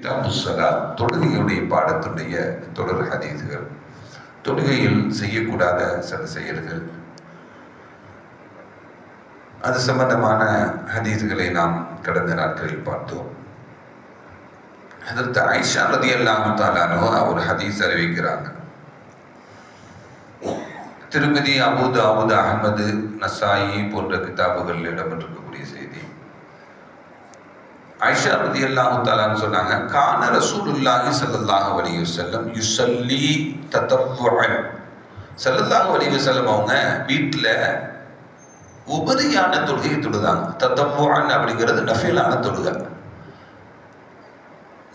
கிதாபுஸ்ஸலா தொழுகையுடைய பாடத்துடைய தொடர் ஹதீஸ்கள், தொழுகையில் செய்யக்கூடாத சில செயல்கள், அது சம்பந்தமான ஹதீஸ்களை நாம் கடந்த நாட்களில் பார்த்தோம். ஹதரத் ஆயிஷா ரலியல்லாஹு தஆலா அன்ஹா ஒரு ஹதீஸ் அறிவிக்கிறாங்க. திருமதி, அபூ தாவூத், அஹ்மது, நசாயி போன்ற கிதாபுகளில் இடம்பெற்றிருக்கக்கூடிய செய்தி. ஆயிஷா ரலியல்லாஹு தஆலா சொன்னாங்க, கான ரசூலுல்லாஹி ஸல்லல்லாஹு அலைஹி வஸல்லம் யுஸல்லி ததவ்வுஅன். ஸல்லல்லாஹு அலைஹி வஸல்லம் அவங்க வீட்டில் உபரியான தொழுகையை தொழுதாங்க. ததவ்வுஅன் அப்படிங்கிறது நஃபிலான தொழுகை.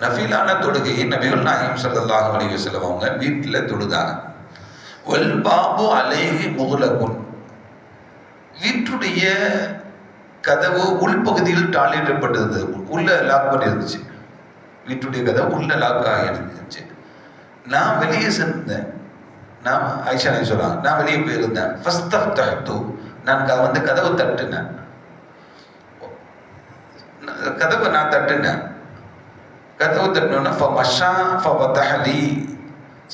நஃபிலான தொழுகையை நபிகள் நாயகம் ஸல்லல்லாஹு அலைஹி வஸல்லம் அவங்க வீட்டில் தொழுதாங்க. வல் பாபு அலைஹி முக்லகுன். வீட்டுடைய கதவு உள்பகுதியில் டாலிடப்பட்டிருந்தது, உள்ள லாக் பண்ணி இருந்துச்சு. வீட்டுடைய கதவு உள்ள லாக் ஆகி இருந்துச்சு. நான் வெளியே சென்றேன். நான் ஆயிஷா சொல்றாங்க, நான் வெளியே போயிருந்தேன். ஃபஸ்தஃப்தஹ்து, நான் வந்து கதவை தட்டினேன். கதவை நான் தட்டினேன். கதவை தட்டினோன்னா ஃபமஷா ஃபவதஹலி.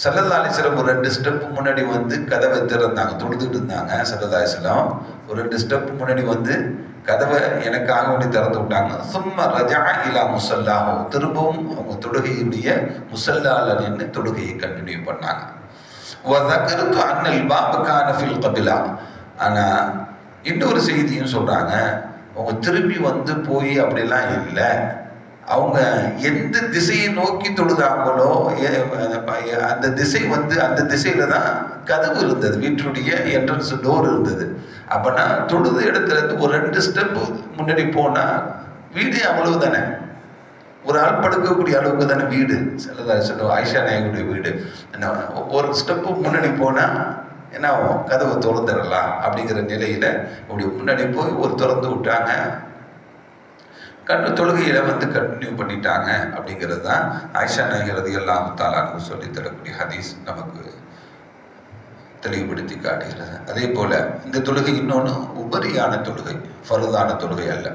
ஸல்லல்லாஹு அலைஹி வஸல்லம் ஒரு 2 ஸ்டெப் முன்னாடி வந்து கதவை திறந்தாங்க. தொழுதுட்டு இருந்தாங்க. ஸல்லல்லாஹு அலைஹி வஸல்லம் ஒரு 2 ஸ்டெப் முன்னாடி வந்து கதவை எனக்காக வேண்டி திறந்து விட்டாங்க. சும்ம ரஜஅ இலா முஸல்லாஹு. திரும்பவும் அவங்க தொழுகையுடைய முஸல்லால நின்று தொழுகையை கண்டினியூ பண்ணாங்க. வ ذكرت ان الباب كان في القبلة. ஆனா இன்னொரு செய்தியும் சொல்றாங்க, அவங்க திரும்பி வந்து போய் அப்படிலாம் இல்லை. அவங்க எந்த திசையை நோக்கி தொழுதாங்களோ அந்த திசை வந்து அந்த திசையில தான் கதவு இருந்தது. வீட்டுடைய என்ட்ரன்ஸ் டோர் இருந்தது. அப்பனா தொழுத இடத்துல இருந்து ஒரு 2 ஸ்டெப் முன்னாடி போனா வீடு அவ்வளவு தானே, ஒரு ஆள் படுக்கக்கூடிய அளவுக்கு தானே வீடு. ஸல்லல்லாஹு ஆயிஷா நாயகியுடைய வீடு. ஒரு ஸ்டெப்பு முன்னாடி போனா என்ன ஆகும், கதவை திறந்துடலாம் அப்படிங்கிற நிலையில அப்படி முன்னாடி போய் ஒரு திறந்து விட்டாங்க. தொழுகையில வந்து கண்டினியூ பண்ணிட்டாங்க. அப்படிங்கிறது தான் ஆயிஷா நாயகி ரலியல்லாஹு தஆலா அன்ஹா சொல்லி தரக்கூடிய ஹதீஸ் நமக்கு தெளிவுபடுத்தி காட்டுகிறது. அதே போல இந்த தொழுகை இன்னொன்று உபரியான தொழுகை, ஃபர்தான தொழுகை அல்ல.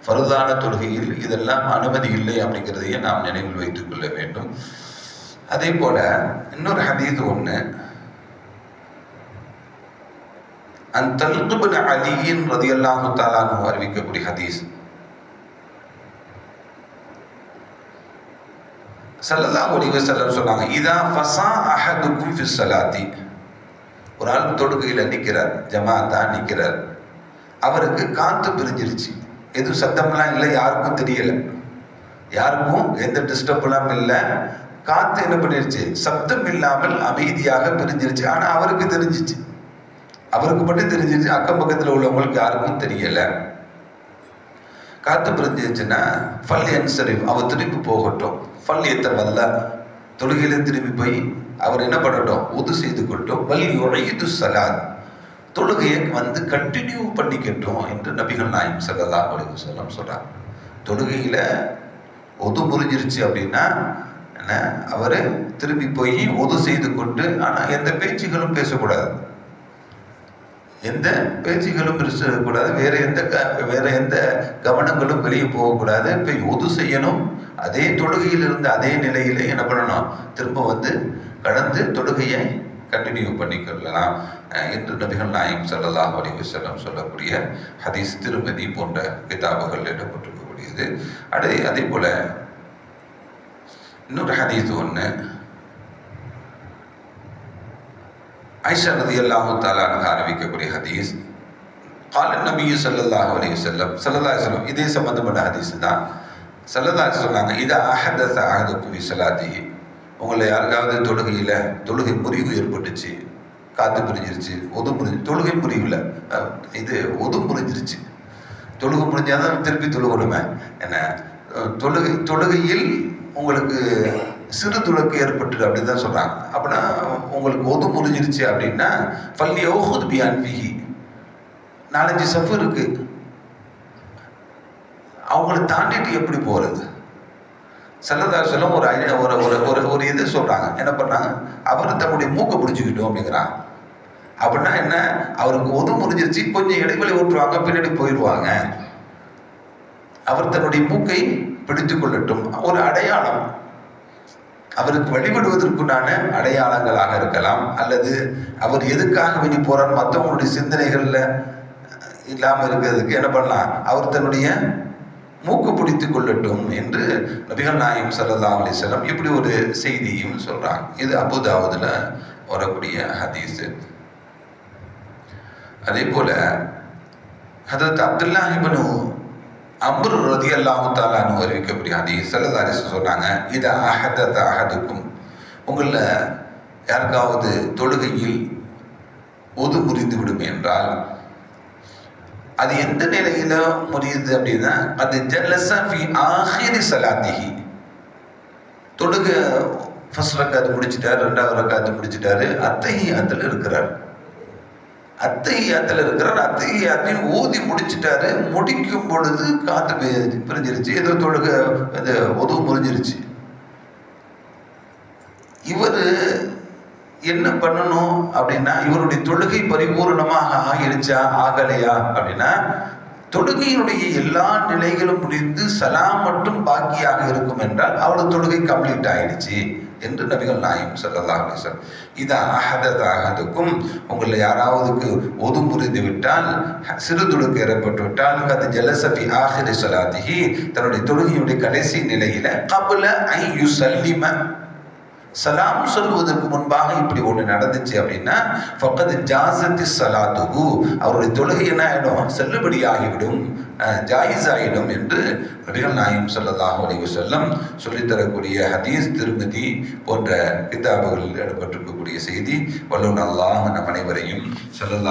ஃபர்தான தொழுகையில் இதெல்லாம் அனுமதி இல்லை அப்படிங்கிறதையே நாம் நினைவில் வைத்துக் கொள்ள வேண்டும். அதே போல இன்னொரு ஹதீஸ் ஒன்று, தல்க் பின் அலி ரலியல்லாஹு தஆலா அன்ஹு அறிவிக்கக்கூடிய ஹதீஸ். ஸல்லல்லாஹு அலைஹி வஸல்லம் சொன்னாங்க, இதா ஃபஸா அஹதுக்கும் ஃபி ஸலாத்தி. ஒரு ஆள் தொழுகையில் நிற்கிறார், ஜமாத்தா நிற்கிறார். அவருக்கு காத்து பிரிஞ்சிருச்சு. எதுவும் சத்தம்லாம் இல்லை, யாருக்கும் தெரியலை, யாருக்கும் எந்த டிஸ்டர்ப்லாம் இல்லை. காத்து என்ன பண்ணிருச்சு, சப்தம் இல்லாமல் அமைதியாக பிரிஞ்சிருச்சு. ஆனால் அவருக்கு தெரிஞ்சிச்சு, அவருக்கு மட்டும் தெரிஞ்சிருச்சு, அக்கம் பக்கத்தில் உள்ளவங்களுக்கு யாருக்கும் தெரியலை. காத்து பிரிஞ்சிருச்சுன்னா ஃபல் யன்சரிஃப், அவர் திரும்பி போகட்டும். ஃபல் யத்தவல்லா, தொழுகையில திரும்பி போய் அவர் என்ன பண்ணட்டும், உது செய்து கொள்ளட்டும். வல் யுஈது ஸலாத், தொழுகையை வந்து கண்டினியூ பண்ணிக்கட்டும் என்று நபிகள் நாயகம் ஸல்லல்லாஹு அலைஹி வஸல்லம் சொல்றாங்க. தொழுகையில உது முறிஞ்சிருச்சு அப்படின்னா என்ன, அவர் திரும்பி போய் உது செய்து கொண்டு, ஆனால் எந்த பேச்சுகளும் பேசக்கூடாது, எந்த பேச்சுகளும் இருக்கக்கூடாது, வேற எந்த கவனங்களும் வெளியே போகக்கூடாது. போய் உது செய்யணும். அதே தொழுகையில் இருந்து அதே நிலையிலே என்ன பண்ணணும், திரும்ப வந்து கடந்து தொழுகையை கண்டினியூ பண்ணிக்கொள்ளலாம் என்று நபிகள் நாயகம் ஸல்லல்லாஹு அலைஹி வஸல்லம் சொல்லக்கூடிய ஹதீஸ் திருமதி போன்ற கிதாபுகள் இடம்பெற்றிருக்கக்கூடியது. அதே போல இன்னொரு ஹதீஸ் ஒன்று, ஆயிஷா ரலியல்லாஹு தஆலா அன்ஹா அறிவிக்கக்கூடிய ஹதீஸ். قال النبي صلى الله عليه وسلم, ஸல்லல்லாஹு அலைஹி வஸல்லம் இதே சம்பந்தப்பட்ட ஹதீஸ் தான். ஸல்லல்லாஹு அலைஹி சொன்னாங்க, இதா அஹதஸ அஹதுக்கும் ஃபி ஸலாத்திஹி. உங்களை யாருக்காவது தொழுகை முறிவு ஏற்பட்டுச்சு, காத்து பிரிஞ்சிருச்சு, தொழுகை முறிவில் இது உது முறிஞ்சிருச்சு. தொழுகை முறிஞ்சாதான் திருப்பி தொழுகணுமே என்ன, தொழுகையில் உங்களுக்கு சிறு துளக்கு ஏற்பட்டுது அப்படின்னு தான் சொல்றாங்க. அப்படின்னா உங்களுக்கு உது முறிஞ்சிருச்சு அப்படின்னா ஃபல் யௌஹுத் பி அன்ஃபிஹி, 4-5 சஃப் இருக்கு, அவங்களை தாண்டிட்டு எப்படி போறது. ஸல்லல்லாஹு அலைஹி வஸல்லம் ஒரு இது சொல்றாங்க, என்ன பண்றாங்க, அவர் தன்னுடைய மூக்கை பிடிச்சிக்கிட்டோம் அப்படிங்கிறாங்க. அப்படின்னா என்ன, அவருக்கு உது முறிஞ்சிருச்சு, கொஞ்சம் இடைவெளி விட்டுருவாங்க, பின்னாடி போயிடுவாங்க. அவர் தன்னுடைய மூக்கை பிடித்துக் கொள்ளட்டும், ஒரு அடையாளம். அவருக்கு வழிபடுவதற்குண்டான அடையாளங்களாக இருக்கலாம், அல்லது அவர் எதுக்காக வேண்டி போறார் மற்றவங்களுடைய சிந்தனைகள்ல இல்லாமல் இருக்கிறதுக்கு என்ன பண்ணலாம், அவர் தன்னுடைய மூக்கு பிடித்துக் கொள்ளட்டும் என்று நபிகள் நாயகம் ஸல்லல்லாஹு அலைஹி வஸல்லம் இப்படி ஒரு செய்தியும் சொல்றாங்க. இது அபூதாவுதுல வரக்கூடிய ஹதீஸ். அதே போல ஹதரத் அப்துல்லாஹ் இப்னு அம்ர் ரலியல்லாஹு தஆலா அன்ஹு அறிவிக்கக்கூடிய ஹதீஸ் ஸல்லல்லாஹு அலைஹி வஸல்லம் சொன்னாங்க, இதா அஹதத அஹதுக்கும், உங்களில் யாருக்காவது தொழுகையில் ஒது முறிந்து விடும் என்றால், அது எந்த நிலையில முறியுது அப்படின்னா, அது ஜல்லஸ ஃபி ஆஹிரி ஸலாத்திஹி, தொழுகை ஃபர்ஸ்ட் ரக்காத் முடிச்சிட்டாரு, ரெண்டாவது ரக்காத் முடிச்சிட்டாரு, அத்தஹியாத்துல இருக்கிறார், அத்தஹியாத்தையும் ஓதி முடிச்சிட்டாரு. முடிக்கும் பொழுது காத்து பிரிஞ்சிருச்சு, ஏதோ தொழுகை ஒது முறிஞ்சிருச்சு. இவர் என்ன பண்ணணும் அப்படின்னா, இவருடைய தொழுகை பரிபூர்ணமாக ஆகிடுச்சா ஆகலையா அப்படின்னா, தொழுகையினுடைய எல்லா நிலைகளும் முடிந்து சலாம் மட்டும் பாக்கியாக இருக்கும் என்றால் அவரது தொழுகை கம்ப்ளீட் ஆயிடுச்சு என்று நபிகள் நாயகம் ஸல்லல்லாஹு அலைஹி வஸல்லம். இதா அஹதத அஹதுக்கும், உங்களில் யாராவதுக்கு ஒது முறிந்து விட்டால், சிறு துடுக்கு ஏற்பட்டு விட்டால், அது ஜலஸ ஃபி ஆஹிரி ஸலாத்திஹி, தன்னுடைய தொழுகையுடைய கடைசி நிலையில கப்ல ஐ யுஸல்லிம, சலாம் சொல்வதற்கு முன்பாக இப்படி ஒன்று நடந்துச்சு அப்படின்னா, ஃபக்கத் ஜாஸத்தி ஸலாத்துஹு, அவருடைய தொழுகை என்ன ஆகிடும், செல்லுபடியாகிவிடும், ஜாயிஸ் ஆகிடும் என்று நபிகள் நாயகம் ஸல்லல்லாஹு அலைஹி வஸல்லம் சொல்லித்தரக்கூடிய ஹதீஸ் திருமதி போன்ற கிதாபுகளில் இடம்பெற்றிருக்கக்கூடிய செய்தி. வல்லோன் அல்லாஹ் நம் அனைவரையும் ஸல்லல்லாஹு